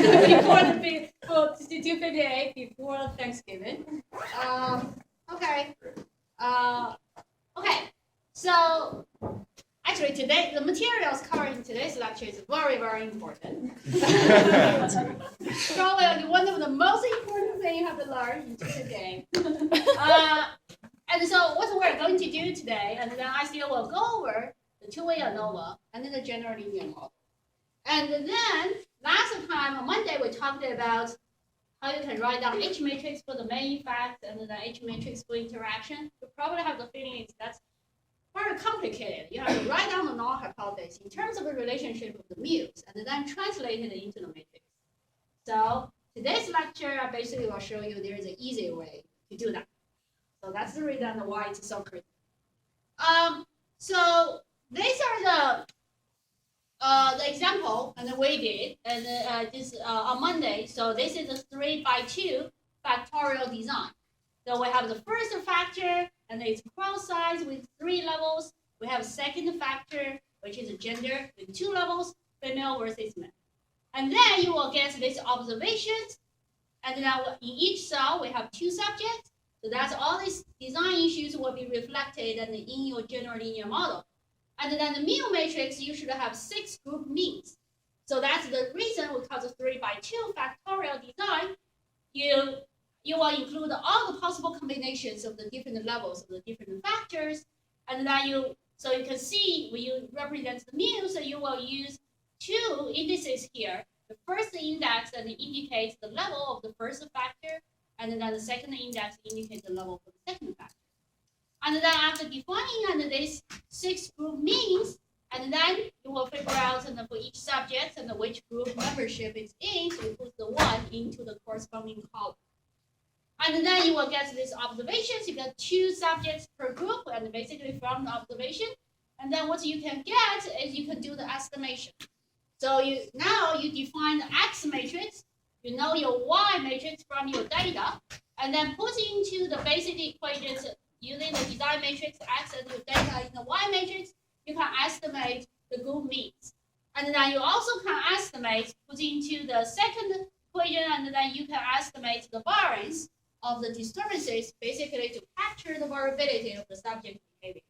to do 58 before Thanksgiving. Okay. Okay. So actually, today the materials covered in today's lecture is very, very important. Probably one of the most important things you have to learn in today. And so what we're going to do today, and then I still will go over the two-way ANOVA and then the general linear model. And then last time on Monday we talked about how you can write down H matrix for the main fact and then H matrix for interaction. You probably have the feeling that's very complicated. You have to write down the null hypothesis in terms of the relationship of the mu's and then translate it into the matrix. So today's lecture, I basically will show you there is an easy way to do that. So that's the reason why it's so critical. So these are the example and we did and this on Monday. So this is a 3x2 factorial design. So we have the first factor and it's cross size with 3 levels. We have a second factor, which is a gender with 2 levels, female versus male. And then you will get these observations. And now in each cell, we have 2 subjects. So that's all these design issues will be reflected in your general linear model. And then the mu matrix, you should have 6 group means. So that's the reason we call the 3x2 factorial design. You will include all the possible combinations of the different levels of the different factors. And then so you can see when you represent the mu, so you will use 2 indices here. The first index that indicates the level of the first factor, and then the second index indicates the level for the second factor. And then after defining these 6 group means, and then you will figure out for each subject and which group membership it's in, so you put the 1 into the corresponding column. And then you will get these observations. You get 2 subjects per group, and basically from the observation. And then what you can get is you can do the estimation. So now you define the X matrix. You know your Y matrix from your data, and then put into the basic equations using the design matrix X and your data in the Y matrix. You can estimate the group means. And then you also can estimate, put into the second equation, and then you can estimate the variance of the disturbances, basically to capture the variability of the subject behavior.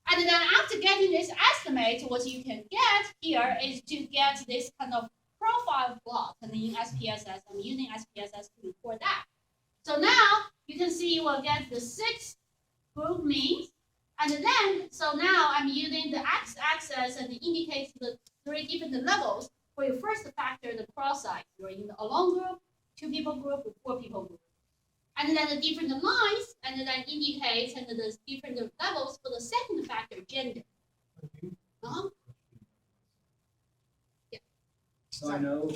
And then after getting this estimate, what you can get here is to get this kind of profile plot and in SPSS. I'm using SPSS to record that. So now you can see you will get the 6 group means. And then, so now I'm using the x-axis and it indicates the 3 different levels for your first factor, the cross size. You're in the alone group, 2 people group, 4 people group. And then the different lines, and then indicates and the different levels for the second factor, gender. Yeah. So I know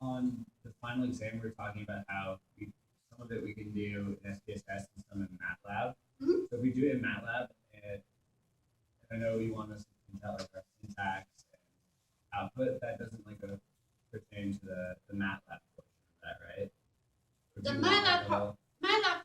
on the final exam we were talking about how some of it we can do in SPSS and some in MATLAB. Mm-hmm. So if we do it in MATLAB, and I know you want us to tell like our syntax and output, that doesn't like pertain to the MATLAB portion of that, right? The MATLAB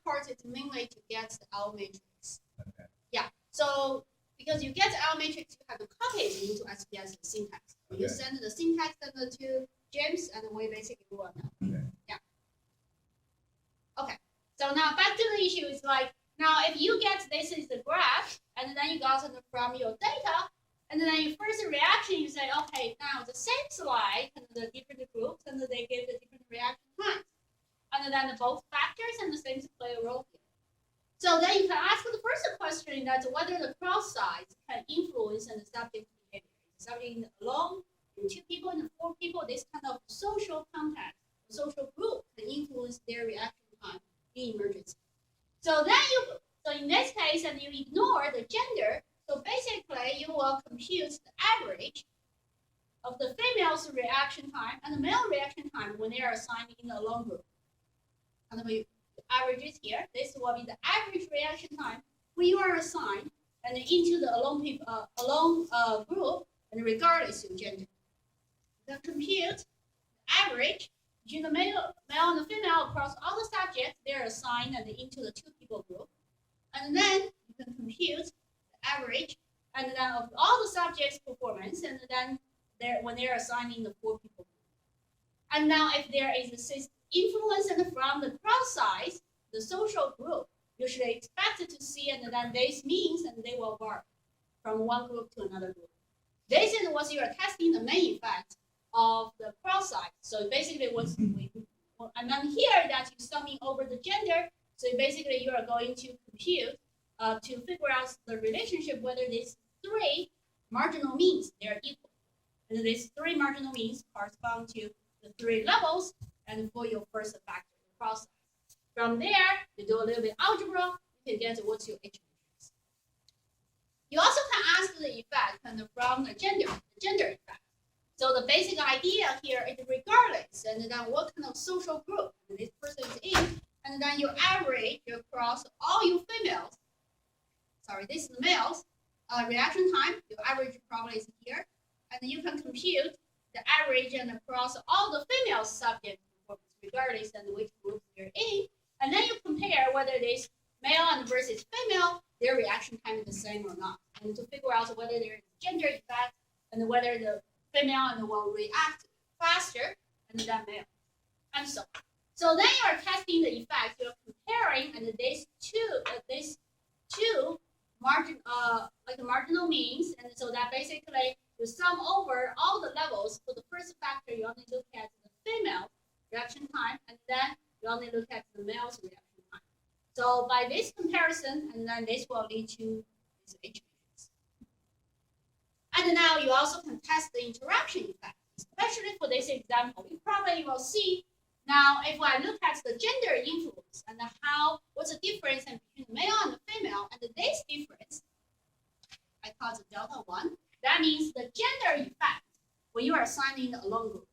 part is mainly to get the L matrix. Okay. Yeah. So because you get L matrix, you have to copy it into SPSS syntax. Okay. You send the syntax to James, and we basically will know. Okay. Yeah. Okay. So now back to the issue is like, now if you get this is the graph, and then you got it from your data, and then your first reaction, you say, okay, now the same slide and the different groups, and they give the different reaction times. And then both factors and the things play a role here. So then you can ask the first question that whether the cross size can influence the subject behavior. The subject alone, in 2 people, in 4 people, this kind of social context, social group can influence their reaction time in emergency. So then so in this case, and you ignore the gender, so basically you will compute the average of the female's reaction time and the male reaction time when they are assigned in the alone group. And we averages here. This will be the average reaction time when you are assigned and into the alone group, and regardless of gender. The compute average between the male and the female across all the subjects they are assigned and into the 2 people group, and then you can compute the average and then of all the subjects' performance, and then when they are assigned in the 4 people group. And now if there is a influence from the cross size, the social group, you should expect to see, and then this means, and they will vary from one group to another group. This is what you are testing the main effect of the cross size. So basically what's and then here that you're summing over the gender, so basically you are going to compute to figure out the relationship whether these three marginal means they're equal. And these three marginal means correspond to the three levels and for your first factor, the cross size. From there, you do a little bit algebra, you can get what's your H matrix. You also can ask the effect from the gender effect. So the basic idea here is regardless, and then what kind of social group this person is in, and then you average across all your females. Sorry, this is the males. Reaction time, your average probably is here, and you can compute the average and across all the female subject groups, regardless and which group they're in, and then you compare whether this male and versus female, their reaction time is the same or not, and to figure out whether there is gender effect and whether the female and will react faster than male, and so on. So then you are testing the effect. You're comparing and these two marginal means, and so that basically you sum over all the levels. For the first factor, you only look at the female reaction time, and then you only look at the male's reaction time. So by this comparison, and then this will lead to this H matrix. And now you also can test the interaction effect, especially for this example. You probably will see now if I look at the gender influence and what's the difference between the male and the female, and this difference, I call it delta 1. That means the gender effect when you are assigning a lone group.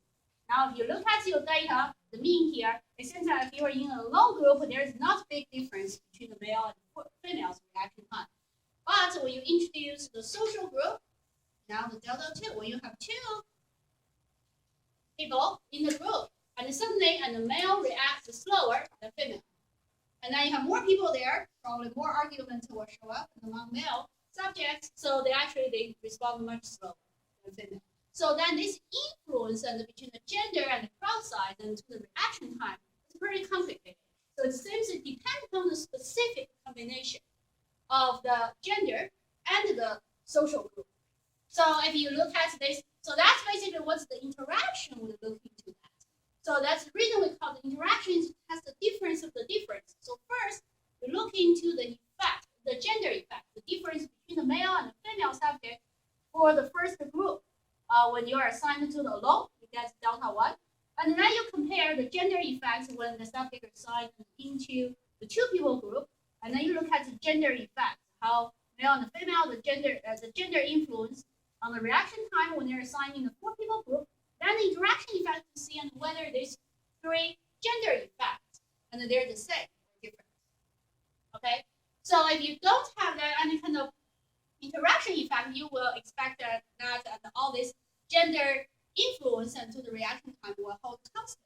Now if you look at your data, the mean here, it seems that if you are in a lone group, there is not a big difference between the male and the female's reaction time. But when you introduce the social group, now the delta 2, when you have two people in the group, and suddenly the male reacts slower than female. And then you have more people there, probably more arguments will show up among male subjects, so they respond much slower than female. So then this influence between the gender and the cross size and to the reaction time is pretty complicated. So it seems it depends on the specific combination of the gender and the social group. So if you look at this, so that's basically what's the interaction we look into that. So that's the reason we call the interaction to test the difference of the difference. So first, we look into the effect, the gender effect, the difference between the male and the female subject for the first group. When you are assigned to the lone, you get delta 1. And then you compare the gender effects when the subject is assigned into the two people group. And then you look at the gender effect, how male and female, the gender influence on the reaction time when they're assigned in the four people group. Then the interaction effect to see whether these three gender effects and they're the same or different. Okay, so if you don't have that any kind of interaction effect, you will expect that all this gender influence and to the reaction time will hold constant,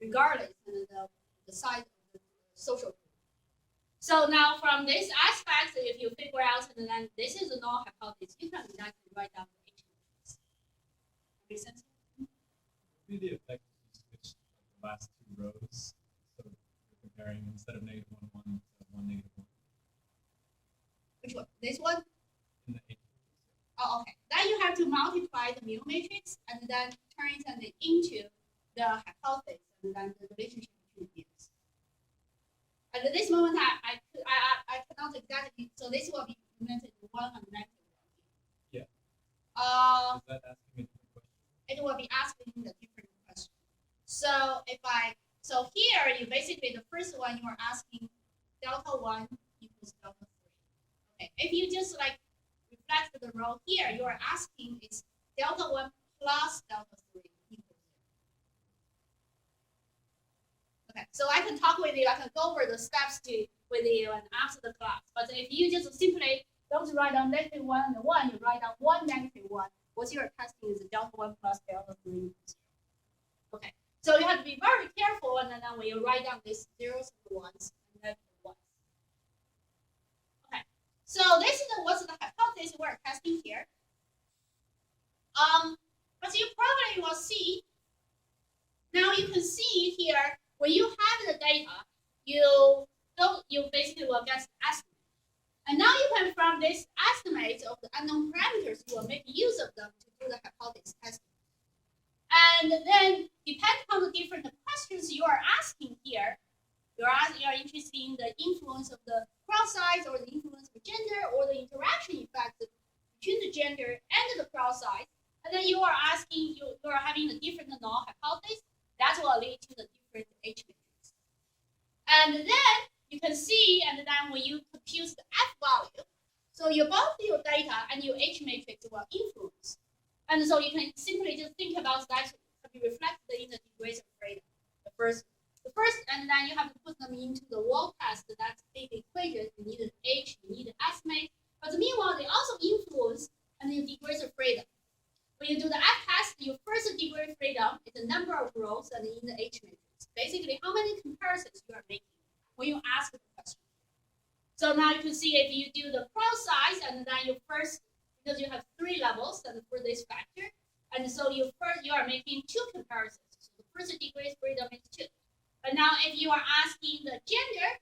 regardless of the size of the social group. So now from this aspect, if you figure out and then this is a null hypothesis, you can exactly write down the H matrix. Make sense? The effect is you switch the last two rows, so you're comparing instead of -1, 1 to 1, -1. Which one? This one? In the H. Oh, okay. Then you have to multiply the mu matrix and then turn it into the hypothesis and then the relationship between the views. And at this moment, I cannot exactly. So this will be implemented in 191. Yeah. Is that asking me a different question? It will be asking the different question. So here you basically the first one you are asking delta 1 equals delta 3. Okay. If you just reflect the row here, you are asking is delta 1 plus delta 3 equals 0. Okay. So I can talk with you. I can go over the steps with you and after the class. But if you just simply don't write down -1 and 1, you write down 1, -1. What you are testing is the delta 1 plus delta 3 equals 0. Okay, so you have to be very careful, and then when you write down these zeros and ones and negative ones. Okay, so this is what's the hypothesis we're testing here. But you probably will see now when you have the data, you basically will get the estimate. And now you can, from this estimate of the unknown parameters, you will make use of them to do the hypothesis testing. And then, depending on the different questions you are asking here, you are interested in the influence of the cross size, or the influence of gender, or the interaction effect between the gender and the cross size. And then you are asking, you are having a different null hypothesis. That will lead to the different H matrix. And then you can see, and then when you compute the F value, so both your data and your H matrix will influence. And so you can simply just think about that to be reflected in the degrees of freedom. The first, and then you have to put them into the wall test. That's big equation. You need an H, you need an estimate. But meanwhile, they also influence and your degrees of freedom. When you do the F test, your first degree of freedom is the number of rows and in the H matrix. Basically, how many comparisons you are making when you ask the question. So now you can see if you do the cross size, and then you first, because you have 3 levels and for this factor, and so you are making 2 comparisons. So the first degree of freedom is 2. But now if you are asking the gender,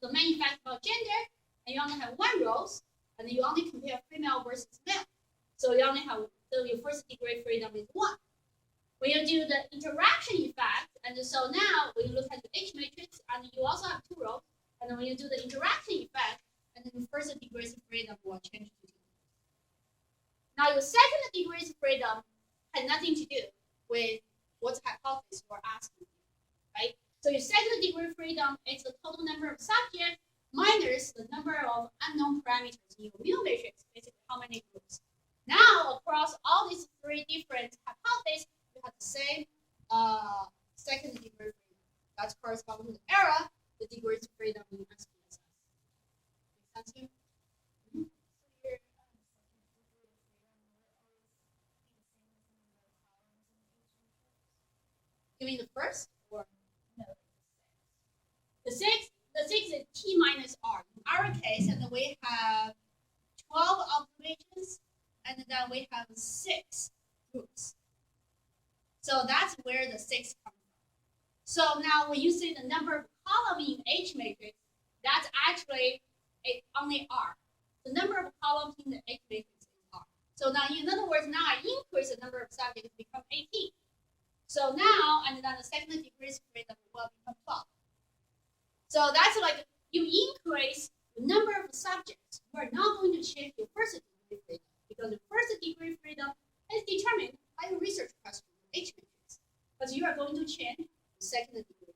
the main fact about gender, and you only have 1 rows, and then you only compare female versus male. So you only have, so your first degree of freedom is 1. When you do the interaction effect, and so now when you look at the H matrix, and you also have 2 rows, and then when you do the interaction effect, and then the first degrees of freedom will change to 2. Now your second degrees of freedom had nothing to do with what hypothesis you're asking, right? So your second degree of freedom is the total number of subjects minus the number of unknown parameters in your mu matrix, basically how many groups. Now across all these 3 different hypotheses, you have the same second degree of freedom. That's corresponding to the error, the degrees of freedom in SPSS. Make sense here? Mm-hmm. You mean the first, or no? The 6 is T minus R. In our case, and we have 12 observations, and then we have 6 groups. So that's where the 6 comes from. So now when you see the number of columns in H matrix, that's actually only R. The number of columns in the H matrix is R. So now, in other words, now I increase the number of subjects to become 18. So now, and then the second degree of freedom will become 12. So that's like you increase the number of subjects. You are not going to change your first degree of freedom, because the first degree of freedom is determined by a research question in H matrix. But you are going to change the second degree of freedom.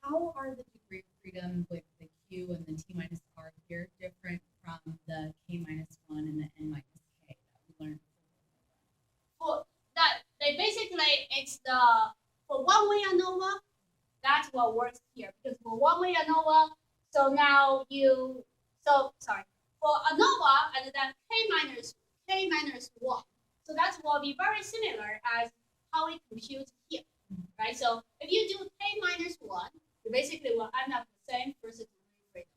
How are the degree of freedom with the Q and the T minus R here different from the K minus 1 and the N minus K that we learned? For that, they basically, it's the, for one-way ANOVA, that's what works here. Because for one-way ANOVA, so now you, so sorry, for ANOVA and then K minus 1. So that will be very similar as how we compute here, right? So if you do K minus 1, you basically will end up the same first degree freedom.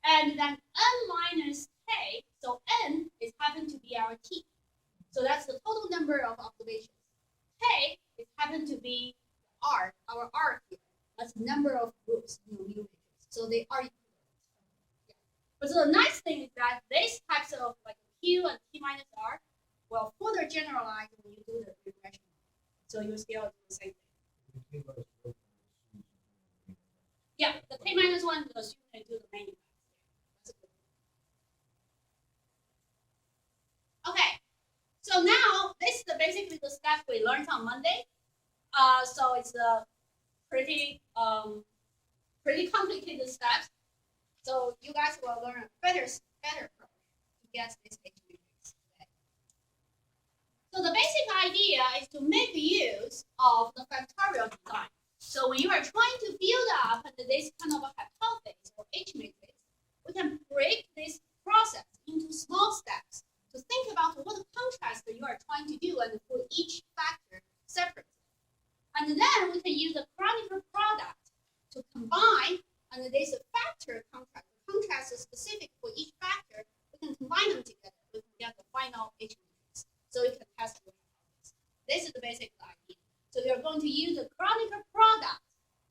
And then N minus K, so N is happen to be our T. So that's the total number of observations. K is happen to be R, our R here. That's the number of groups in the mu matrix. So they are equivalent. Yeah. But so the nice thing is that these types of like Q and T minus R will further generalize when you do the regression. So you still do the same thing. Yeah, the K minus 1 will assume they do the main effects. Okay, so now this is basically the stuff we learned on Monday. So it's a pretty complicated steps. So you guys will learn a better approach to get this H matrix today. So the basic idea is to make use of the factorial design. So when you are trying to build up this kind of a hypothesis or H matrix, we can break this process into small steps to think about what contrast you are trying to do and for each factor separately. And then we can use a Kronecker product to combine, and this factor contrast is specific for each factor. We can combine them together. We can get the final H matrix. So you can test your hypothesis. This is the basic idea. So you're going to use the Kronecker product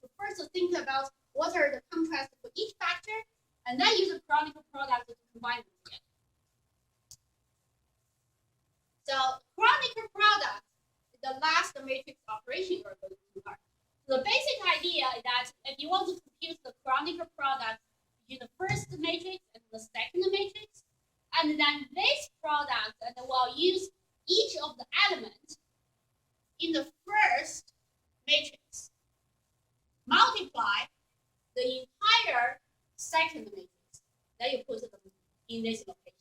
to first think about what are the contrasts for each factor, and then use the Kronecker product to combine them together. So Kronecker product is the last matrix operation you're going to learn. So the basic idea is that if you want to compute the Kronecker product between the first matrix and the second matrix, and then this product, and we'll use each of the elements in the first matrix, multiply the entire second matrix. Then you put them in this location.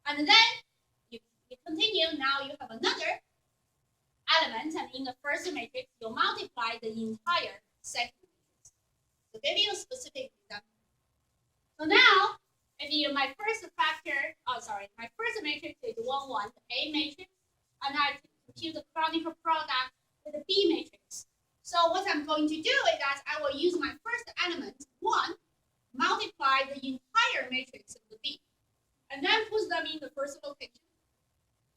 And then you continue. Now you have another element, and in the first matrix, you multiply the entire second matrix. So give you a specific example. So now, my first matrix is 1, 1, the A matrix, and I compute the Kronecker product with the B matrix. So what I'm going to do is that I will use my first element, 1, multiply the entire matrix of the B, and then put them in the first location.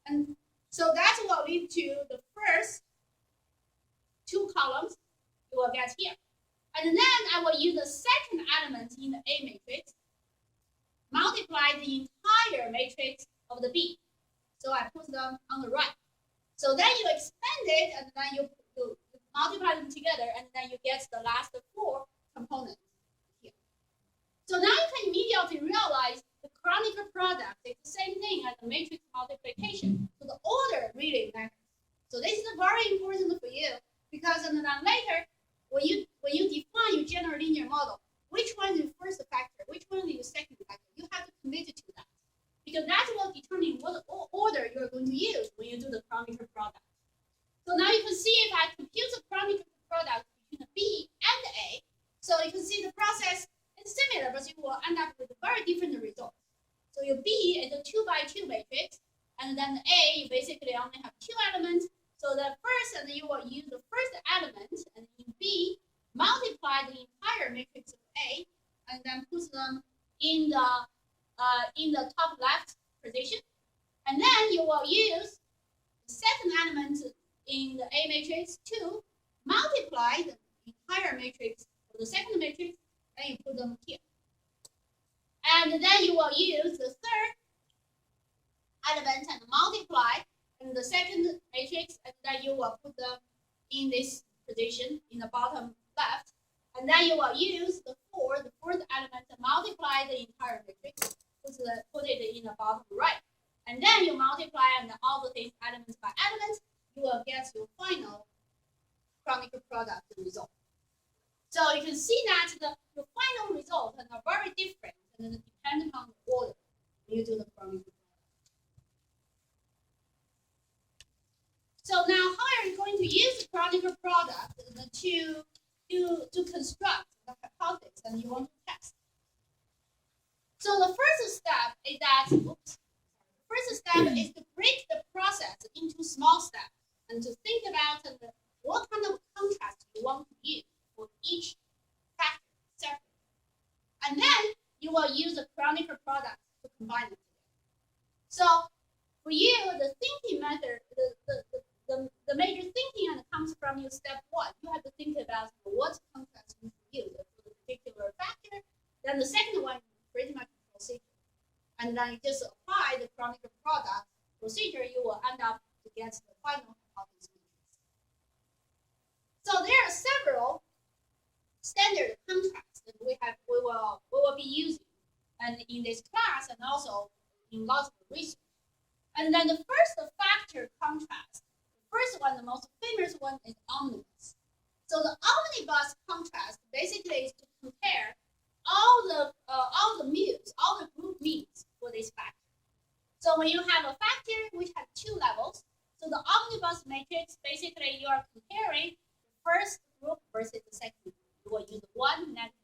And so that will lead to the first 2 columns you will get here. And then I will use the second element in the A matrix, multiply the entire matrix of the B. So I put them on the right. So then you expand it, and then you multiply them together, and then you get the last 4 components here. So now you can immediately realize the Kronecker product is the same thing as the matrix multiplication. So the order really matters. So this is very important for you, because then later, when you define your general linear model, which one is your first factor, which one is your second factor, you have to commit to that. Because that will determine what order you're going to use when you do the Kronecker product. So now you can see if I compute the Kronecker product between the B and the A, so you can see the process is similar, but you will end up with very different results. So your B is a 2 by 2 matrix, and then the A, you basically only have 2 elements. So the first, and you will use the first element, and in B, multiply the entire matrix of A, and then put them in the top left position. And then you will use the second element in the A matrix to multiply the entire matrix of the second matrix, and you put them here. And then you will use the third element and multiply in the second matrix, and then you will put them in this position in the bottom left. And then you will use the fourth element to multiply the entire matrix, put it in the bottom right. And then you multiply and all of these elements by elements, you will get your final Kronecker product result. So you can see that the final results are very different, and then depending on the order when you do the Kronecker product. So now how are you going to use the Kronecker product to construct the hypothesis and you want to test? So the first step is that, is to break the process into small steps and to think about what kind of contrast you want to use for each factor separately. And then you will use the Kronecker product to combine them together. So for you, the thinking method, the major thinking comes from your step 1. You have to think about what contrast you use for the particular factor. Then the second one is pretty much procedure. And then you just apply the Kronecker product procedure, you will end up to get the final hypothesis. So there are several standard contrasts that we will be using and in this class and also in lots of research. And then the first factor contrast, the first one, the most famous one, is omnibus. So the omnibus contrast basically is to compare all the mu's, all the group means for this factor. So when you have a factor which has 2 levels, so the omnibus matrix, basically you are comparing the first group versus the second group. You will use 1 negative.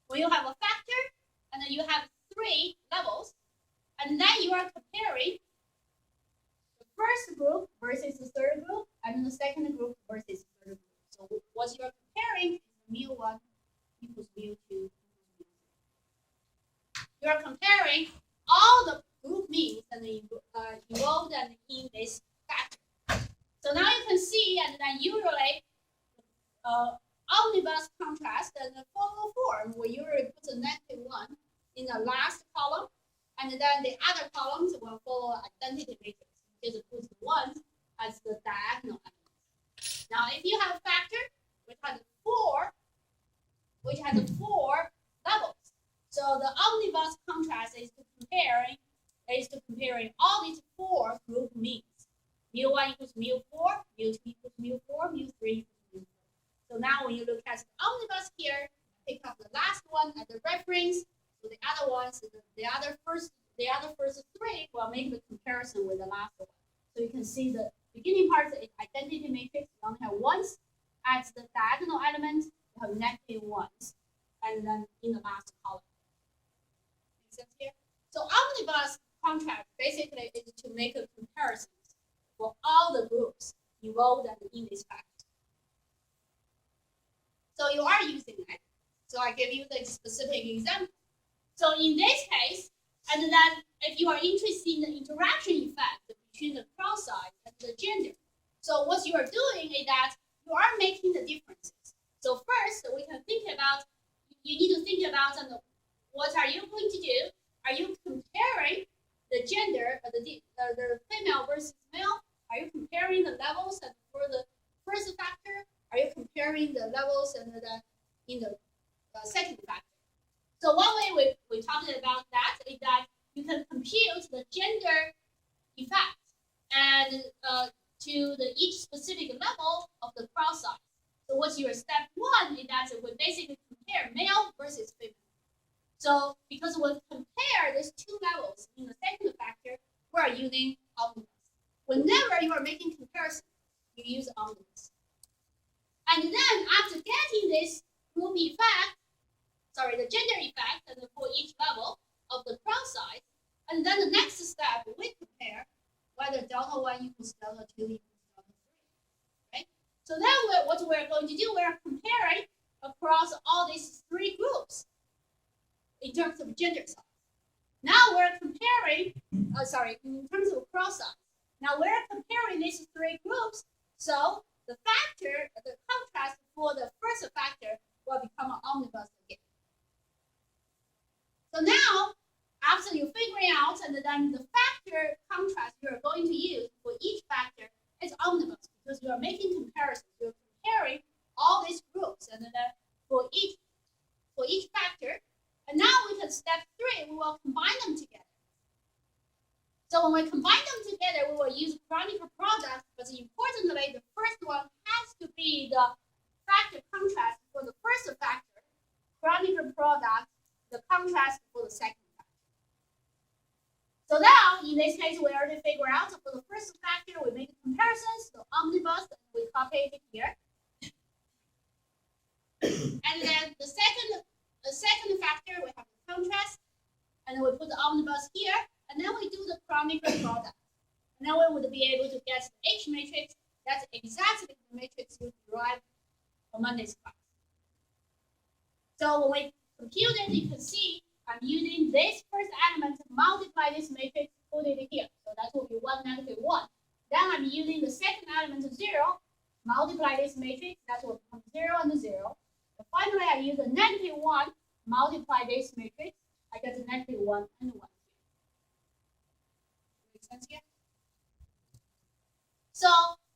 When you have a factor and then you have 3 levels, and then you are comparing the first group versus the third group, and the second group versus the third group. So what you are comparing is the mu1 equals mu2 equals mu3. You are comparing all the group means and involved in this factor. So now you can can see, and then usually omnibus contrast and the follow form, we usually put the -1 in the last column, and then the other columns will follow identity matrix. Just put the ones as the diagonal elements. Now, if you have a factor which has four levels, so the omnibus contrast is comparing all these four group means. mu1 equals mu4, mu2 equals mu4, mu3 equals mu4. So now when you look at the omnibus here, pick up the last one as the reference. So the other ones, the other first three will make the comparison with the last one. So you can see the beginning part is identity matrix. You only have ones as the diagonal element. You have -1s, and then in the last column. Make sense here? So omnibus contrast basically is to make a comparison for all the groups involved in this fact. So you are using it. So I give you the specific example. So in this case, and then if you are interested in the interaction effect between the cross size and the gender, so what you are doing is that you are making the differences. So first, we can think about, you need to think about what are you going to do? Are you comparing the gender, the female versus male? Are you comparing the levels and for the first factor? Are you comparing the levels and in the second factor? So one way we talked about that is that you can compute the gender effect and to each specific level of the cross size. So what's your step one is that we basically compare male versus female. So because we compare these two levels in the second factor, we are using omnibus. Whenever you are making comparison, you use omnibus. And then after getting this group effect, the gender effect, and for each level of the cross size, and then the next step we compare whether delta 1 equals delta 2 equals delta 3. Right? So then what we're going to do, we're comparing across all these three groups in terms of gender size. Now we're comparing, in terms of cross size. Now we're comparing these three groups. So the factor, the contrast for the first factor will become an omnibus again. So now, after you figuring out, and then the factor contrast you're going to use for each factor is omnibus, because you are making comparisons. You're comparing all these groups, and then for each factor. And now we can step 3, we will combine them together. So when we combine them together, we will use Kronecker product, but importantly, the first one has to be the factor contrast for the first factor, Kronecker product, the contrast for the second factor. So now, in this case, we already figure out for the first factor, we make comparisons, so omnibus, and we copy it here. And then the second factor, we have the contrast, and we put the omnibus here, and then we do the Kronecker product. And then we would be able to get the H matrix. That's exactly the matrix you derived from Monday's class. So when we compute it, you can see I'm using this first element to multiply this matrix, put it here. So that will be 1, -1. Then I'm using the second element of 0, multiply this matrix, that will become 0 and 0. And finally, I use the -1, multiply this matrix, I get the -1 and 1. Make sense here? So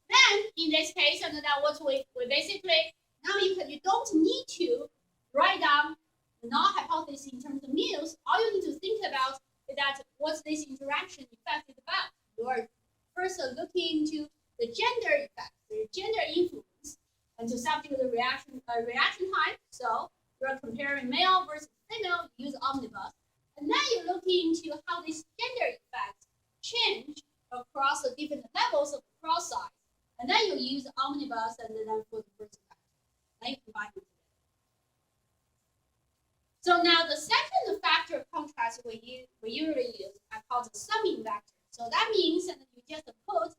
then, in this case, and then what we basically, now you don't need to write down the null hypothesis in terms of mu's. All you need to think about is that what's this interaction effect is about. You are first looking into the gender effect, the gender influence, and to subject the reaction time. So you're comparing male versus female, you use omnibus. And then you're looking into how this gender effect change across the different levels of the cross size. And then you use omnibus and then for the first factor. Then you combine them together. So now the second factor contrast we usually use, I call the summing vector. So that means that you just put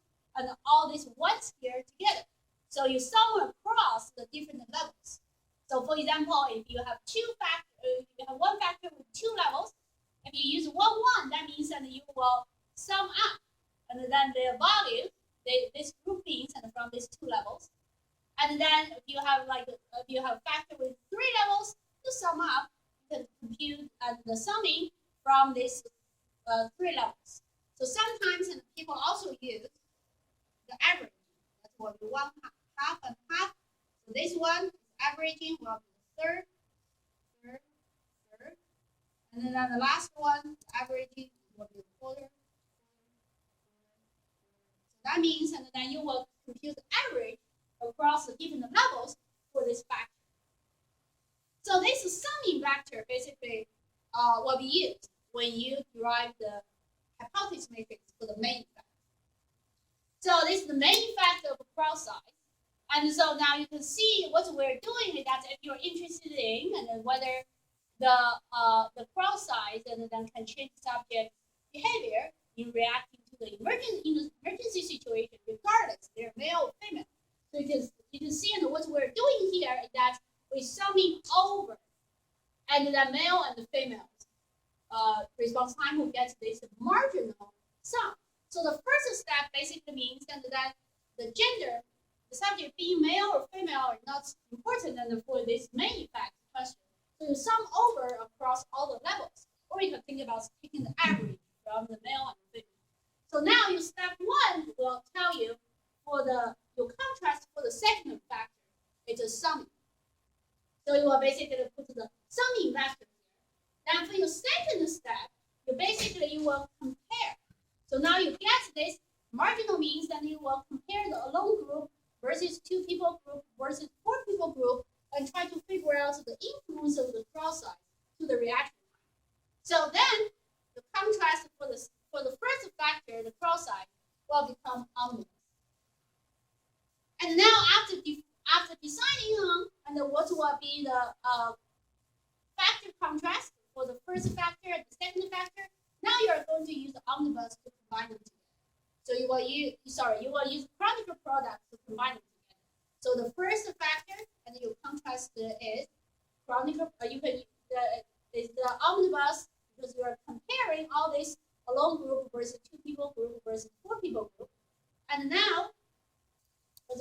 all these ones here together. So you sum across the different levels. So for example, if you have one factor with 2 levels, if you use 1, 1, that means that you will sum up, and then their value, this groupings, and from these 2 And then if you have factor with 3 levels, to sum up, you can compute the summing from these 3 levels. So sometimes people also use the average. That's what we want, half and half. So this one is averaging will be the third. And then the last one, averaging will be the quarter. So that means, and then you will compute the average across the different levels for this factor. So this summing vector basically will be used when you derive the hypothesis matrix for the main factor. So this is the main factor of cross size. And so now you can see what we're doing is that if you're interested in and then whether the cross size and then can change subject behavior in reacting to the emergency situation, regardless they're male or female. So you can see and what we're doing here is that we're summing over and the male and the female response time who gets this marginal sum. So the first step basically means that the gender, the subject being male or female are not important and for this main effect question. So you sum over across all the levels, or you can think about taking the average from the male and the female. So now your step 1 will tell you for your contrast for the second factor, it's a summing. So you will basically put the summing vector here. Then for your second step, you will compare. So now you get this marginal means, then you will compare the alone group versus 2 people group versus 4 people group and try to figure out the influence of the cross size to the reaction time. So then the contrast for the first factor, the cross size, will become omnibus. And now after deciding on and what will be the factor contrast for the first factor and the second factor, now you are going to use the omnibus to combine them together. So you will use Kronecker products to combine them together. So the first factor and your contrast is Kronecker. Is the omnibus because you are comparing all this alone group versus 2 people group versus 4 people group. And now,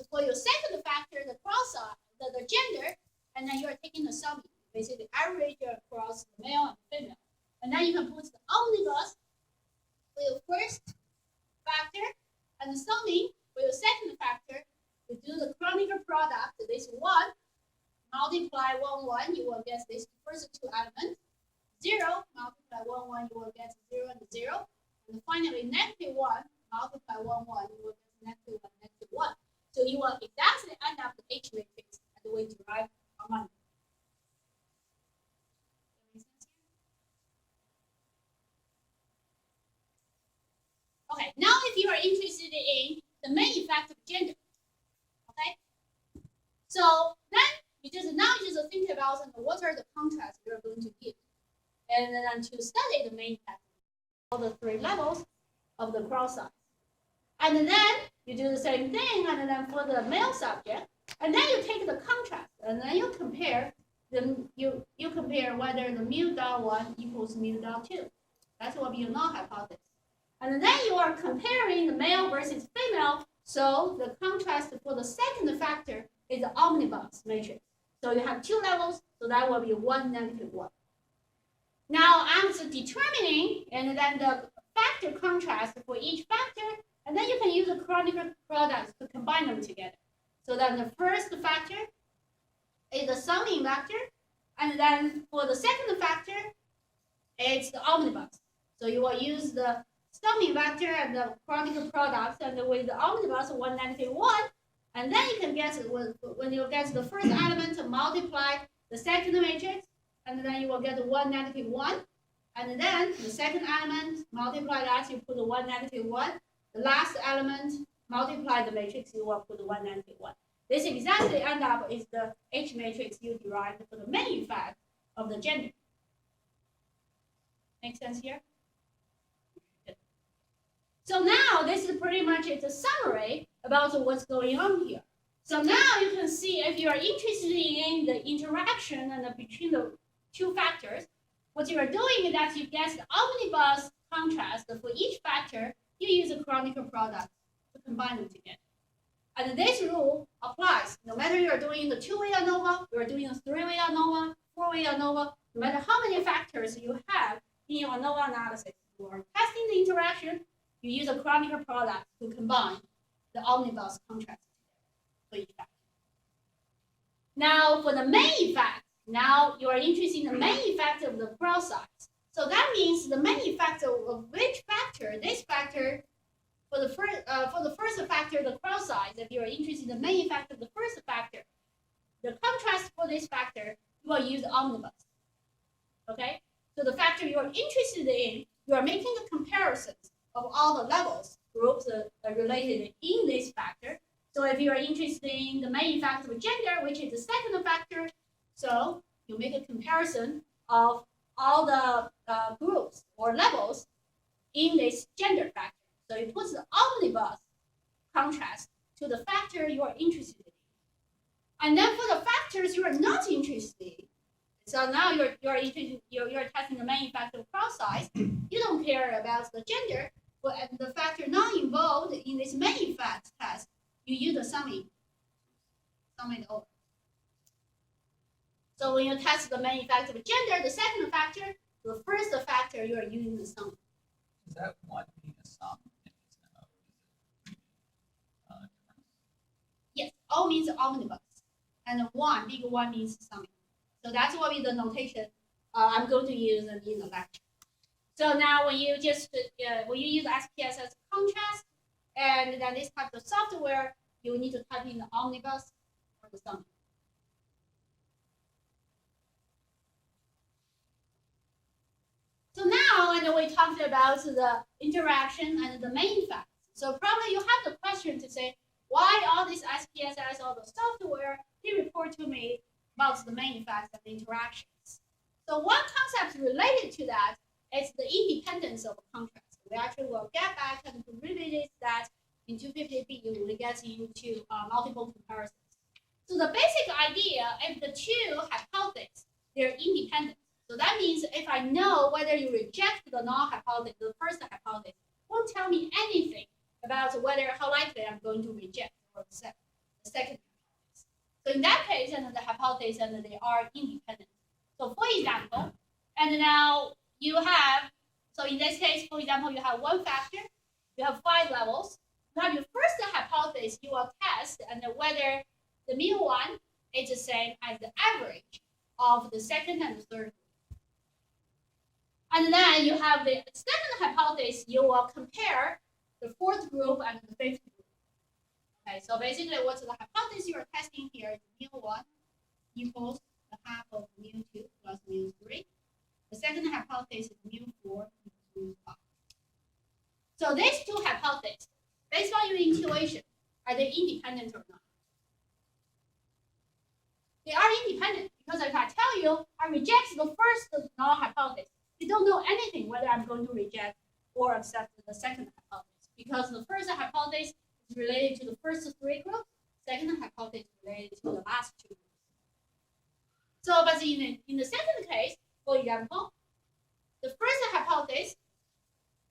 for your second factor, the cross the gender, and then you are taking the summing, basically average across the male and female. And then you can put the omnibus for your first factor and the summing for your second factor. You do the Kronecker product, this 1, multiply 1, 1, you will get this first 2 elements. 0, multiply 1, 1, you will get 0 and 0. And finally, negative 1, multiply 1, 1, you will get negative 1, negative 1. So you will exactly end up the H matrix and we derive our money. Okay, now if you are interested in the main effect of gender, okay? So then you just think about what are the contrasts you're going to give, and then to study the main effect of all the 3 levels of the cross size. And then you do the same thing, and then for the male subject, and then you take the contrast, and then you compare them. You compare whether the mu del 1 equals mu del 2. That will be your null hypothesis. And then you are comparing the male versus female. So the contrast for the second factor is the omnibus matrix. So you have 2 levels, so that will be 1, negative 1. Now I'm determining, and then the factor contrast for each factor. And then you can use the Kronecker products to combine them together. So then the first factor is the summing vector. And then for the second factor, it's the omnibus. So you will use the summing vector and the Kronecker products, and with the omnibus 1, negative 1. And then you can get, when you get the first element, multiply the second matrix. And then you will get 1, negative 1. And then the second element, multiply that, you put 1, negative 1. The last element, multiply the matrix, you will put 1, negative 1. This exactly end up is the H matrix you derived for the main effect of the gender. Make sense here? Good. So now this is pretty much it's a summary about what's going on here. So now you can see if you are interested in the interaction and between the 2 factors, what you are doing is that you get the omnibus contrast for each factor. You use a Kronecker product to combine them together. And this rule applies no matter you're doing the two-way ANOVA, you're doing a three-way ANOVA, four-way ANOVA, no matter how many factors you have in your ANOVA analysis. You are testing the interaction, you use a Kronecker product to combine the omnibus contrast for each factor. Now for the main effect, now you are interested in the main effect of the cross size. So that means the main effect of which factor, this factor, for the first factor, the cross size, if you are interested in the main effect of the first factor, the contrast for this factor, you will use omnibus. Okay? So the factor you are interested in, you are making the comparisons of all the levels, groups related in this factor. So if you are interested in the main effect of gender, which is the second factor, so you make a comparison of all the groups or levels in this gender factor. So you put the omnibus contrast to the factor you are interested in. And then for the factors you are not interested in, so now you're testing the main factor of cross size. You don't care about the gender, but the factor not involved in this main effect test, you use the summing over. So when you test the main effect of gender, the second factor, the first factor, you are using the sum. Is that one being a sum? Yes, O means omnibus, and one, big one means summing. So that's what is the notation I'm going to use in the lecture. So now when you use SPS as contrast, and then this type of software, you need to type in the omnibus or the summing. So now, and we talked about the interaction and the main facts. So probably you have the question to say, why all this SPSS, all the software, they report to me about the main facts and the interactions. So one concept related to that is the independence of contrast. We actually will get back and revisit that in 250B when we get into multiple comparisons. So the basic idea, if the two hypotheses, they're independent. So that means if I know whether you reject the null hypothesis, the first hypothesis won't tell me anything about how likely I'm going to reject or accept the second hypothesis. So in that case, and the hypothesis and they are independent. So for example, and now you have, so in this case, for example, you have one factor, you have 5 levels. You have your first hypothesis, you will test and whether the mu1 is the same as the average of the second and the third. And then you have the second hypothesis, you will compare the fourth group and the fifth group. Okay, so basically what's the hypothesis you are testing here is mu1 equals the half of mu2 plus mu3. The second hypothesis is mu4 equals mu5. So these two hypotheses, based on your intuition, are they independent or not? They are independent because if I tell you I reject the first null hypothesis, you don't know anything whether I'm going to reject or accept the second hypothesis because the first hypothesis is related to the first 3 groups, second hypothesis is related to the last 2 groups. So, but in the second case, for example, the first hypothesis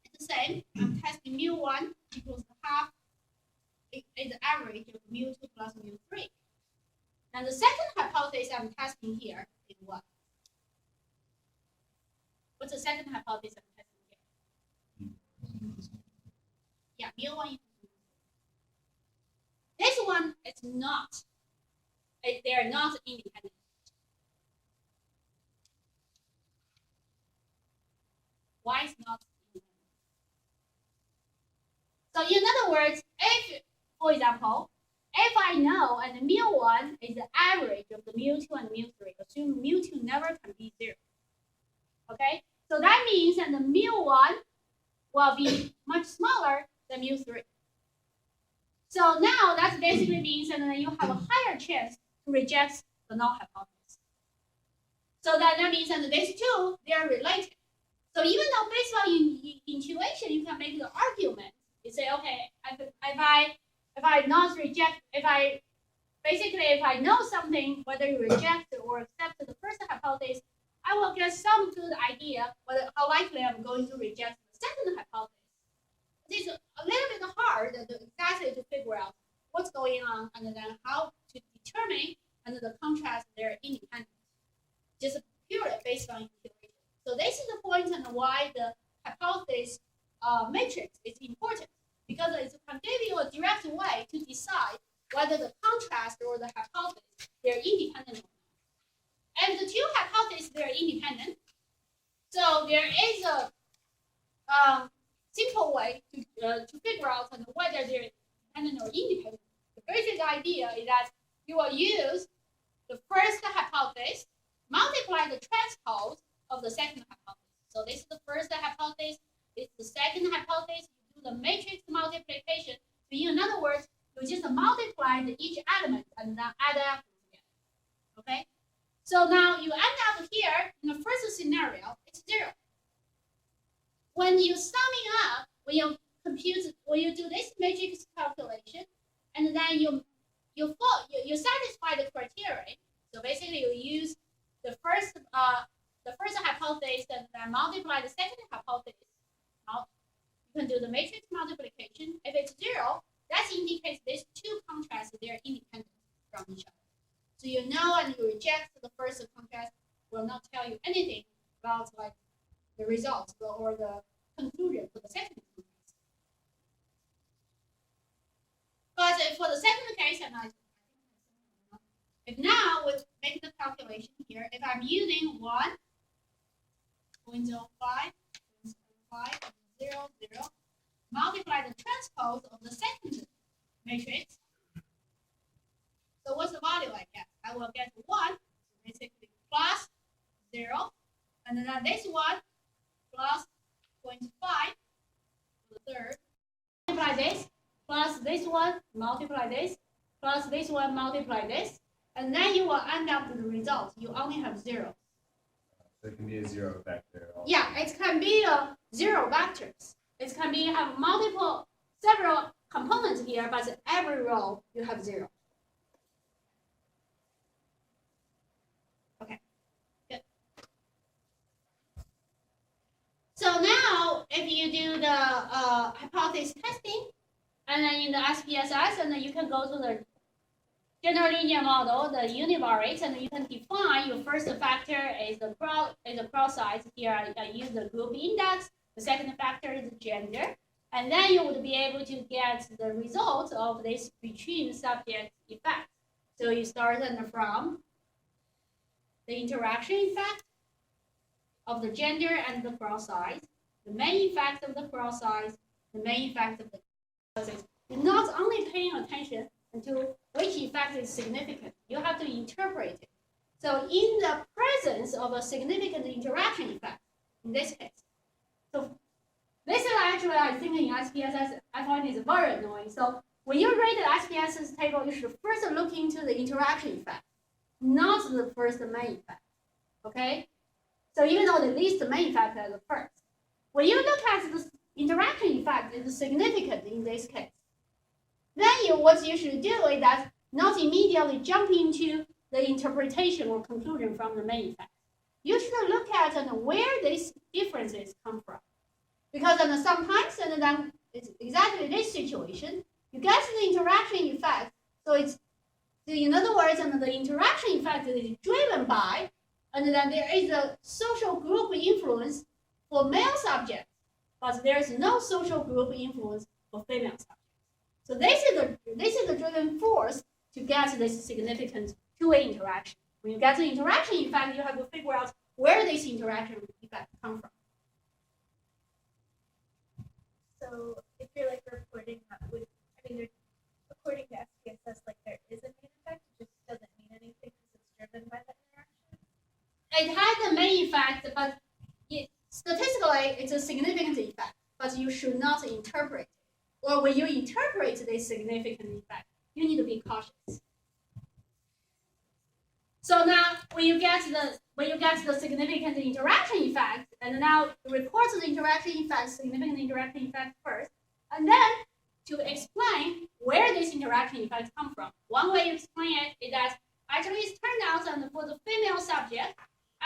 is the same. I'm testing mu1 equals the half is the average of mu2 plus mu3. And the second hypothesis I'm testing here is what? What's the second hypothesis I'm testing here? Yeah, mu1 equals. This one is not. They are not independent. Why is not independent? So in other words, if, for example, if I know and mu1 is the average of the mu2 and mu3, assume mu2 never can be 0. Okay, so that means that the mu1 will be much smaller than mu3. So now that basically means that you have a higher chance to reject the null hypothesis. So that means that these two, they are related. So even though based on intuition, you can make the argument. You say, okay, if I not reject, if I know something, whether you reject or accept the first hypothesis, I will get some good idea how likely I'm going to reject the second hypothesis. It's a little bit hard exactly to figure out what's going on, and then how to determine and the contrast their independence, just purely based on intuition. So this is the point and why the hypothesis matrix is important, because it can give you a direct way to decide whether the contrast or the hypothesis they're independent or not. And the two hypotheses they're independent. So there is a simple way to figure out whether they're independent or independent. The basic idea is that you will use the first hypothesis, multiply the transpose of the second hypothesis. So this is the first hypothesis, this is the second hypothesis, you do the matrix multiplication. So in other words, you just multiply each element and then add up together. Okay? So now you end up here in the first scenario, it's 0. When you summing up, when you do this matrix calculation, and then you satisfy the criteria. So basically, you use the first hypothesis and then multiply the second hypothesis. Now, you can do the matrix multiplication. If it's 0, that indicates these two contrasts they are independent from each other. So you know and you reject the first contrast will not tell you anything about like the results or the conclusion for the second contrast. But for the second case, if now we make the calculation here, if I'm using 1, 0.05, 0.05, 0, 0, multiply the transpose of the second matrix. So what's the value I get? I will get 1, so basically plus 0, and then this one plus 0.5 for the third. Multiply this, plus this one, multiply this, plus this one, multiply this, and then you will end up with the result. You only have 0. So it can be a 0 vector. Also. Yeah, it can be a 0 vectors. It can be have several components here, but every row you have 0. Okay, good. So now, if you do the hypothesis testing, and then in the SPSS, and then you can go to the general linear model, the univariate, and you can define your first factor is the cross size. Here I use the group index. The second factor is gender, and then you would be able to get the result of this between subject effect. So you start from the interaction effect of the gender and the cross size, the main effect of the cross size, the main effect of the cross size. You're not only paying attention to which effect is significant, you have to interpret it. So in the presence of a significant interaction effect, in this case, so this is actually, I think in SPSS, I find it very annoying. So when you read the SPSS table, you should first look into the interaction effect, not the first main effect. Okay? So even though the least main effect is the first. When you look at the interaction effect is significant in this case, then what you should do is that not immediately jump into the interpretation or conclusion from the main effect. You should look at where these differences come from. Because sometimes, and then it's exactly this situation, you get the interaction effect. So in other words, the interaction effect is driven by, and then there is a social group influence for male subjects, but there is no social group influence for female subjects. So this is the driving force to get this significant two-way interaction. When you get the interaction effect, you have to figure out where this interaction effect comes from. So if you're like reporting that with, according to SPSS, like there is a main effect, it just doesn't mean anything because it's driven by the interaction. It has a main effect, but statistically, it's a significant effect, but you should not interpret it. Or when you interpret this significant effect, you need to be cautious. So now, when you get the significant interaction effect, and now report the interaction effect, significant interaction effect first, and then to explain where this interaction effect comes from. One way you explain it is that actually it's turned out that for the female subject,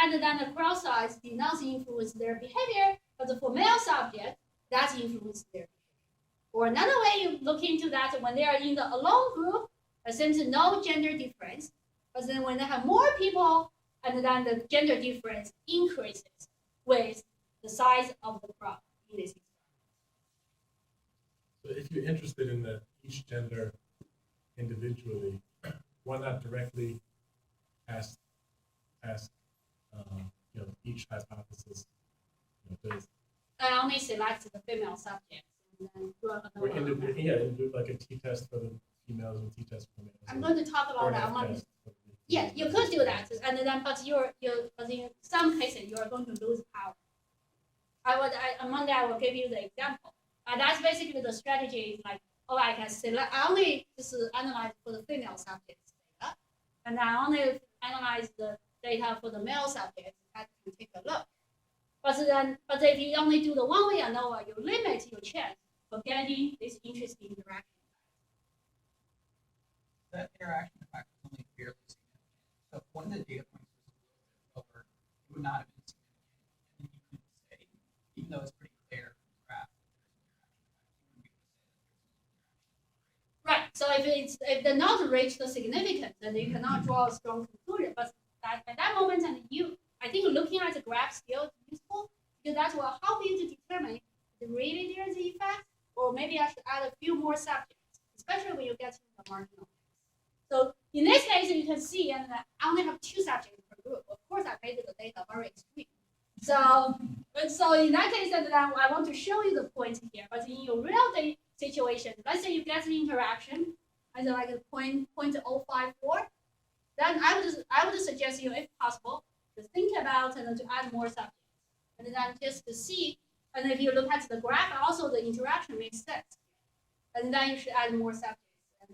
and then the cross size did not influence their behavior, but for male subject, that influenced their behavior. Or another way you look into that, when they are in the alone group, there seems no gender difference. But then when they have more people, and then the gender difference increases with the size of the crowd in this experiment. So if you're interested in each gender individually, why not directly ask each hypothesis? Does I only select the female subjects and then do another one. and do like a t-test for the females and t-test for the males. I'm going to talk or about an that. F-test for the Yeah, you could do that, and then but in some cases you are going to lose power. On Monday I will give you the example. And that's basically the strategy. Like, I can select. I only just analyze for the female subjects data, and I only analyze the data for the male subjects. I can take a look. But if you only do the one-way ANOVA, you limit your chance for getting this interesting interaction. That interaction effect is only fairly significant. So if one of the data points was a little bit lower, it would not have been significant. And then you couldn't say, even though it's pretty clear from the graph that there's an interaction effect, you wouldn't be able to say that there's an interaction effect. Right. So if the not reach the significance, then you cannot draw a strong conclusion. But at that moment, I think looking at the graph still useful, because that will help you to determine if really there is an effect, or maybe I should add a few more subjects, especially when you get to the marginal. So in this case, you can see, and I only have 2 subjects per group. Of course, I made the data very extreme. So in that case, then I want to show you the point here. But in your real situation, let's say you get an interaction, and like a 0.054, then I would suggest you, if possible, to think about and to add more subjects, and then just to see. And if you look at the graph, also the interaction makes sense, and then you should add more subjects,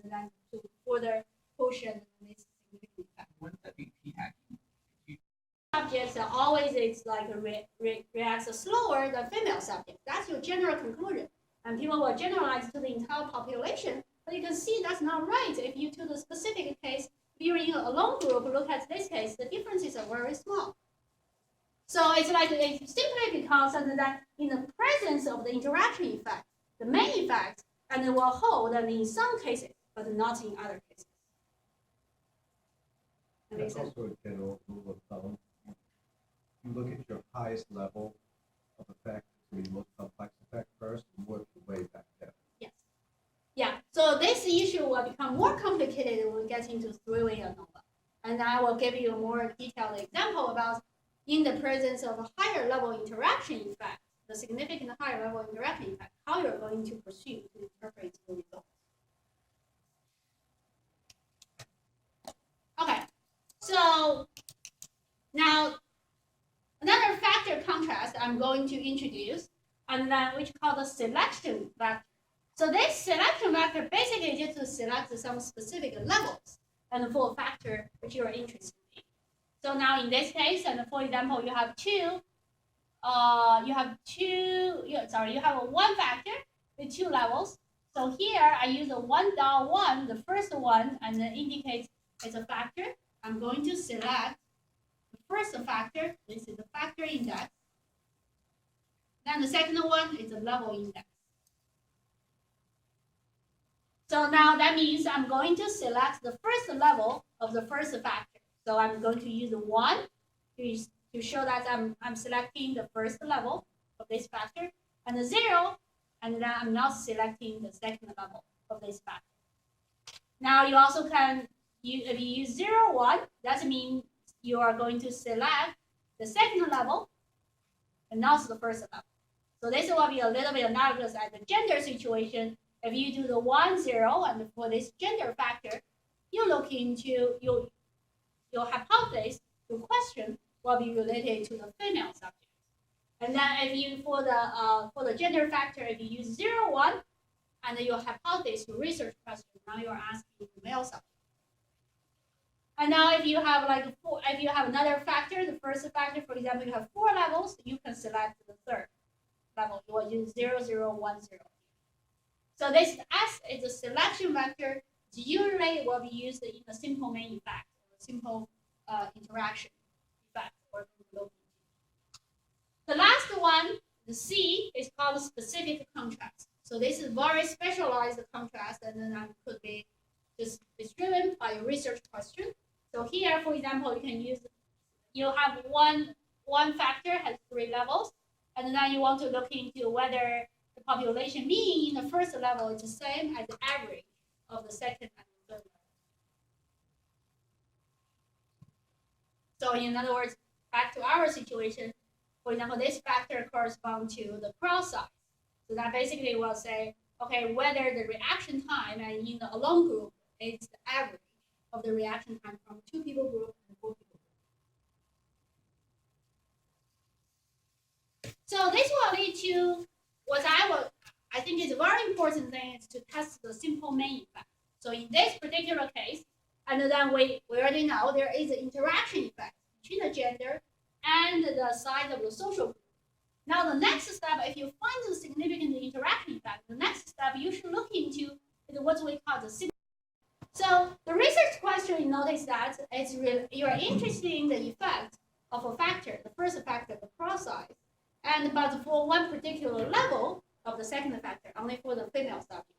and then to further push and this significant effect. Wouldn't that be p-hacking? Subjects are always reacts slower than female subjects. That's your general conclusion, and people will generalize to the entire population. But you can see that's not right. If you to the specific case, if you're in a alone group, look at this case, the differences are very small. So it's like simply because that in the presence of the interaction effect, the main effect, and it will hold them in some cases, but not in other cases. That makes That's sense? also a general rule of thumb. You look at your highest level of effect, so you look complex effect first and work your way back down. Yes. Yeah. So this issue will become more complicated when we get into three-way ANOVA. And I will give you a more detailed example about in the presence of a higher level interaction effect, the significant higher level interaction effect, how you're going to pursue to interpret the results. Okay. So now another factor contrast I'm going to introduce, and then which called the selection vector. So this selection vector basically just to select some specific levels and for a factor which you are interested in. So now in this case, and for example, you have one factor with 2 levels. So here I use a 1.1, the first one, and then indicates it's a factor. I'm going to select the first factor. This is the factor index. Then the second one is the level index. So now that means I'm going to select the first level of the first factor. So I'm going to use 1 to show that I'm selecting the first level of this factor, and the 0, and then I'm not selecting the second level of this factor. Now you also can, if you use 0, 1, that means you are going to select the second level and not the first level. So this will be a little bit analogous at the gender situation. If you do the 1, 0, and for this gender factor, you look into your hypothesis, your question will be related to the female subject. And then if you for the gender factor, if you use 0, 1, and your hypothesis, your research question, now you're asking the male subject. And now if you have if you have another factor, the first factor, for example, you have 4 levels, you can select the third level. You will use 0, 0, 1, 0. So this S is a selection vector. Usually will be used in a simple main effect, or simple interaction effect. The last one, the C, is called specific contrast. So this is very specialized contrast, and then could be just it's driven by a research question. So here, for example, you can use, you have one factor has 3 levels, and then you want to look into whether the population mean in the first level is the same as the average of the second and the third level. So in other words, back to our situation, for example, this factor corresponds to the cross size. So that basically will say, okay, whether the reaction time and in the alone group is the average of the reaction time from 2 people group and 4 people group. So this will lead to what I think is a very important thing is to test the simple main effect. So in this particular case, and then we already know there is an interaction effect between the gender and the size of the social group. Now the next step, if you find the significant interaction effect, the next step you should look into is what we call the signal. So the research question, you notice that it's really, you are interested in the effect of a factor, the first factor, the cross size, and but for one particular level of the second factor, only for the female subject.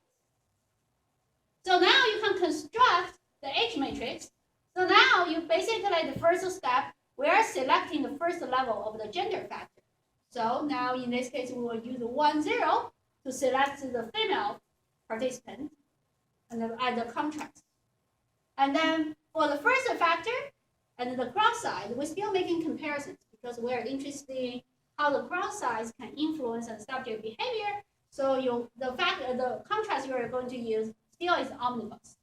So now you can construct the H matrix. So now you basically, the first step, we are selecting the first level of the gender factor. So now in this case, we will use 1, 0 to select the female participant and add the contrast. And then for the first factor and the cross size, we're still making comparisons because we're interested in how the cross size can influence the subject behavior. So the contrast you are going to use still is omnibus.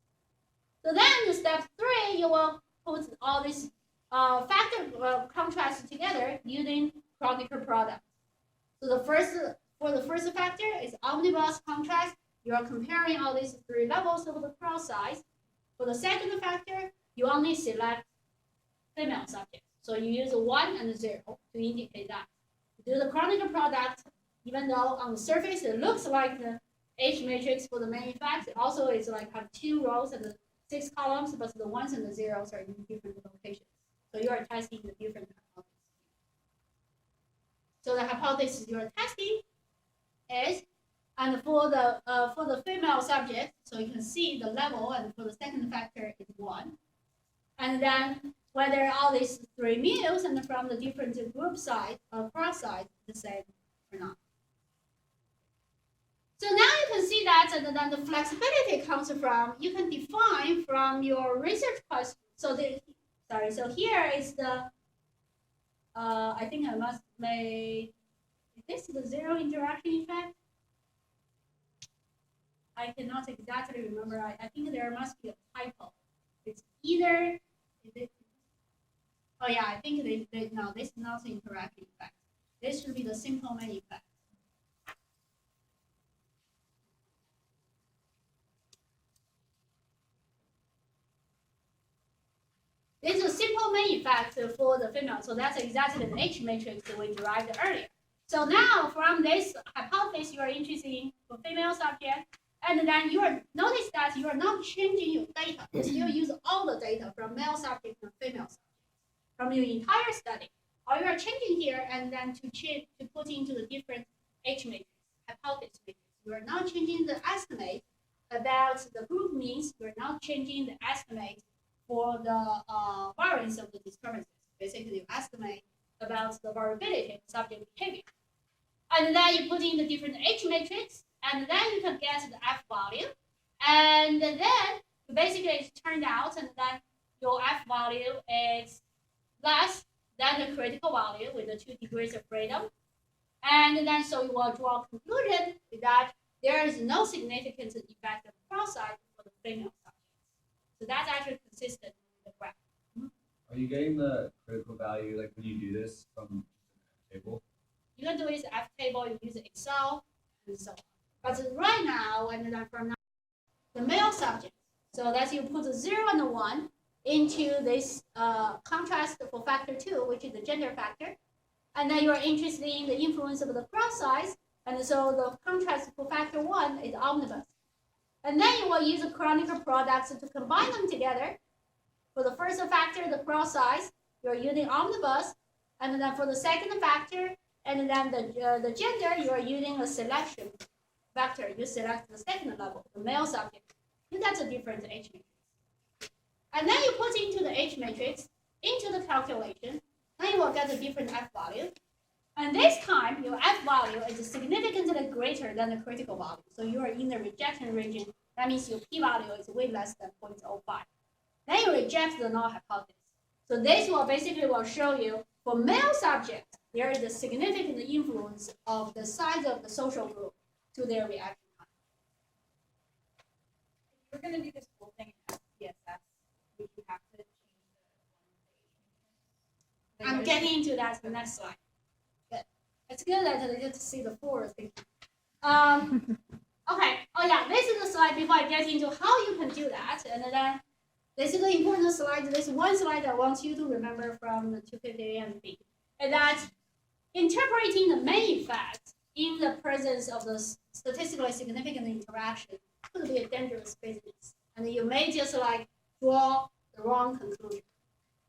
So then in step 3, you will put all these factor contrasts together using Kronecker product. So for the first factor is omnibus contrast. You are comparing all these 3 levels of the cross size. For the second factor, you only select female subjects. So you use 1 and 0 to indicate that. You do the Kronecker product, even though on the surface it looks like the H matrix for the main effect, it also is like have 2 rows and 6 columns, but the 1s and the 0s are in different locations. So you are testing the different hypotheses. So the hypothesis you are testing is, and for the female subject, so you can see the level, and for the second factor is 1. And then whether all these 3 mu's and from the different group size or cross size is the same or not. So now you can see that, and then the flexibility comes from, you can define from your research question. So so here is the, I think I must make, is this the 0 interaction effect? I cannot exactly remember. I think there must be a typo. It's either, oh yeah, I think no, this is not the interaction effect. This should be the simple main effect. This is a simple main effect for the female. So that's exactly the H matrix that we derived earlier. So now from this hypothesis, you are interested in for female subject, and then you are notice that you are not changing your data. You still use all the data from male subject and female subject from your entire study. All you are changing here and then to put into the different H matrix, hypothesis matrix. You are not changing the estimate about the group means. You are not changing the estimate for the variance of the disturbances. Basically, you estimate about the variability of subject behavior. And then you put in the different H matrix, and then you can get the F value. And then basically it turned out, and then your F value is less than the critical value with the 2 degrees of freedom. And then so you will draw a conclusion that there is no significant effect of cross size for the female subject. So that's actually consistent with the graph. Are you getting the critical value like when you do this from the table? You can do it F table, you use Excel, and so on. But right now, and then from now, the male subject. So that's you put the 0 and the 1 into this contrast for factor 2, which is the gender factor. And then you are interested in the influence of the cross size. And so the contrast for factor 1 is omnibus. And then you will use the Kronecker products to combine them together. For the first factor, the cross size, you're using omnibus. And then for the second factor, and then the gender, you are using a selection vector, you select the second level, the male subject, you get a different H matrix. And then you put into the H matrix, into the calculation, then you will get a different F value. And this time, your F value is significantly greater than the critical value. So you are in the rejection region. That means your p-value is way less than 0.05. Then you reject the null hypothesis. So this will basically show you, for male subjects, there is a significant influence of the size of the social group to their reaction time. If you're going to do this whole thing in SPSS, would you have to change the I'm getting into that in the next slide. Good. It's good that you get to see the forward thinking. Okay. Oh yeah, this is the slide before I get into how you can do that. And then this is the important slide. This is one slide I want you to remember from the 250A and B. And that interpreting the main effect in the presence of the statistically significant interaction could be a dangerous business. And you may just like draw the wrong conclusion.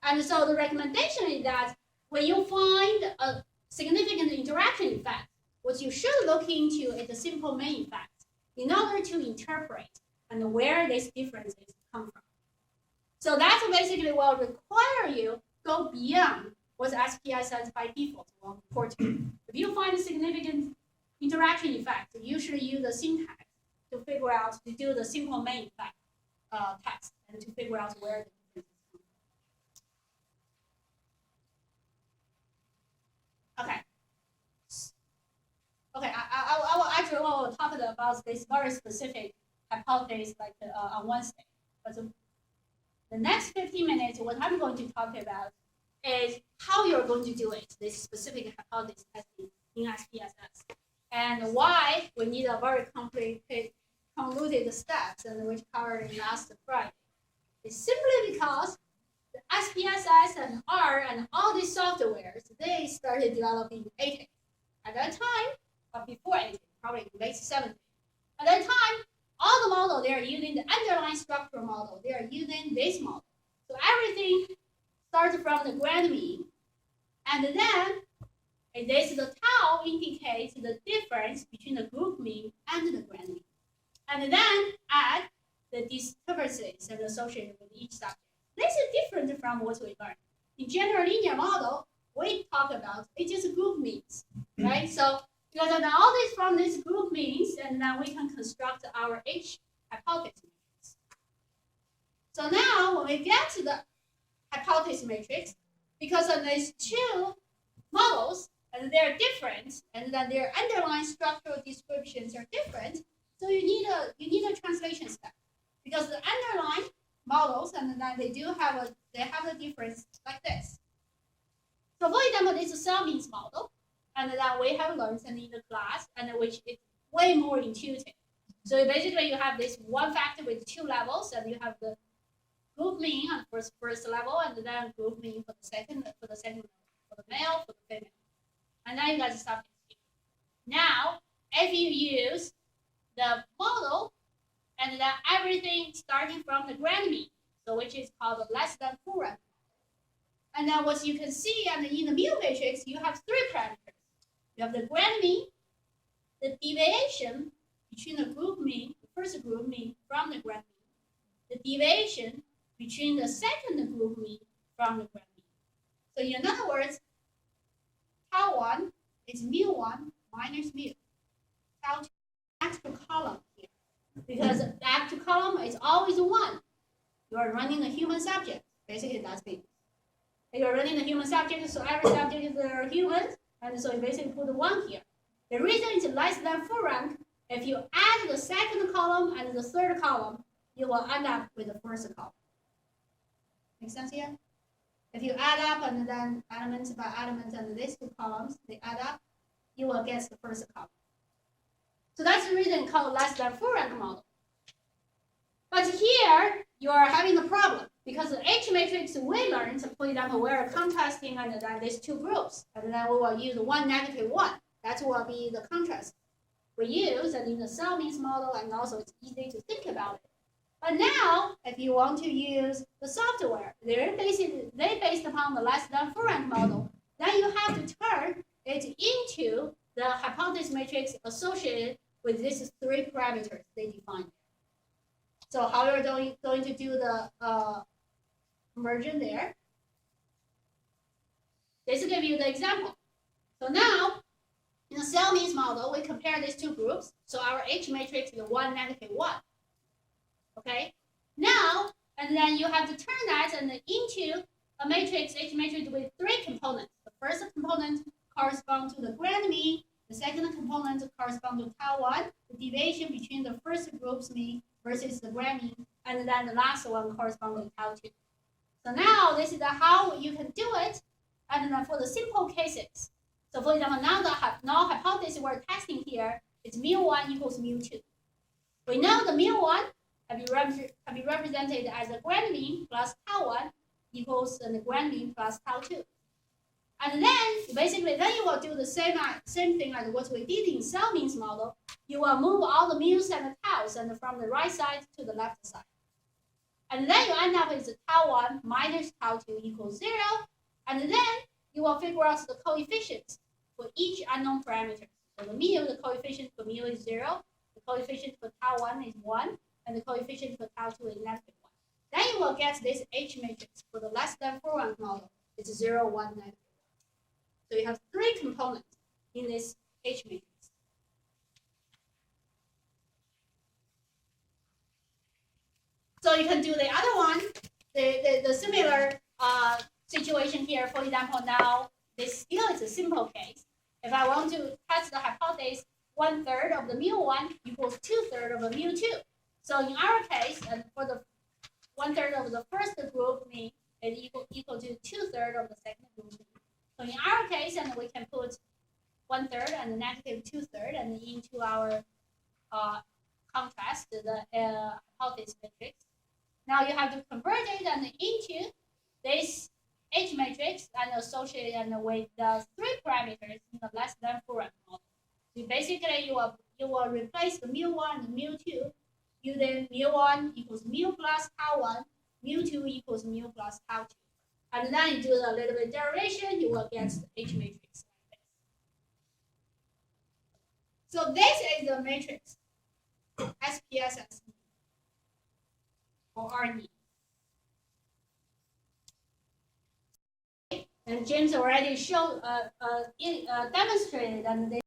And so the recommendation is that when you find a significant interaction effect, what you should look into is the simple main effect in order to interpret and where these differences come from. So that basically will require you go beyond what SPSS by default will report to you. If you find a significant interaction effect, you should use the syntax to figure out, to do the simple main effect test and to figure out where the differences come from. Okay. Okay, I will actually talk about this very specific hypothesis like on Wednesday. But the next 15 minutes, what I'm going to talk about is how you're going to do it, this specific hypothesis testing in SPSS, and why we need a very complicated, convoluted steps, and which covered last Friday. It's simply because the SPSS and R and all these softwares, they started developing ATIC. At that time, but before ATIC, probably late 70s. At that time, all the model, they are using the underlying structural model. They are using this model. So everything starts from the grand mean. And then this the tau indicates the difference between the group mean and the grand mean. And then add the disturbances and associated with each subject. This is different from what we learned. In general linear model, we talk about it just group means, right? So because of all this from this group means, and then we can construct our H hypothesis matrix. So now when we get to the hypothesis matrix, because of these two models, and they're different, and then their underlying structural descriptions are different, so you need a translation step. Because the underlying models, and then they have a difference like this. So for example, this is a cell means model, and that we have learned in the class, and which is way more intuitive. So basically, you have this one factor with two levels, and you have the group mean on first level, and then group mean for the second level, for the male, for the female, and then you got the subject. Now, if you use the model, and then everything starting from the grand mean, so which is called the less than full rank. And then what you can see, and in the mu matrix, you have three parameters. You have the grand mean, the deviation between the group mean, the first group mean from the grand mean, the deviation between the second group mean from the grand mean. So in other words, tau 1 is mu 1 minus mu. Tau 2 back to column here. Because back to column is always 1. You are running a human subject. Basically, that's it. You are running a human subject, so every subject is humans, and so you basically put 1 here. The reason it's less than full rank, if you add the second column and the third column, you will end up with the first column. Make sense here? If you add up and then element by element and these two columns, they add up, you will get the first column. So that's the reason called less than full rank model. But here, you are having a problem because the H matrix we learned, for example, we're contrasting and then these two groups, and then we will use 1, -1. That will be the contrast we use, and in the cell means model, and also it's easy to think about it. But now, if you want to use the software, they based upon the less than full rank model, then you have to turn it into the hypothesis matrix associated with these three parameters they define. So how you're going to do the conversion there? This will give you the example. So now, in the cell means model, we compare these two groups. So our H matrix is 1, -1. Okay? Now, and then you have to turn that into a matrix, H matrix with three components. The first component corresponds to the grand mean. The second component corresponds to tau 1, the deviation between the first group's mean versus the grand mean. And then the last one corresponds to tau 2. So now this is how you can do it. And then for the simple cases, so for example, now the null hypothesis we're testing here is mu1 equals mu2. We know the mu1 can be represented as the grand mean plus tau 1 equals the grand mean plus tau 2. And then basically then you will do the same thing as what we did in cell means model. You will move all the mu's and the taus and from the right side to the left side. And then you end up with tau 1 minus tau 2 equals 0. And then you will figure out the coefficients for each unknown parameter. So the mu, the coefficient for mu is 0, the coefficient for tau 1 is 1, and the coefficient for tau 2 is -1. Then you will get this H matrix for the less than 4 rank model. It's 0, 1, -1. So you have three components in this H matrix. So you can do the other one, the similar situation here. For example, now this still is a simple case. If I want to test the hypothesis, 1/3 of the mu1 equals 2/3 of the mu2. So in our case, and for the 1/3 of the first group mean is equal to 2/3 of the second group mean. So in our case, and we can put 1/3 and the -2/3 and into our contrast, the hypothesis matrix. Now you have to convert it and into this H matrix and associate it with the three parameters in the less than 4 rank model. So basically you will replace the mu1 and mu2 using mu1 equals mu plus tau 1, mu2 equals mu plus tau 2. And then you do a little bit derivation, you will get the H matrix like this. So this is the matrix SPSS for our need. And James already showed, demonstrated, and they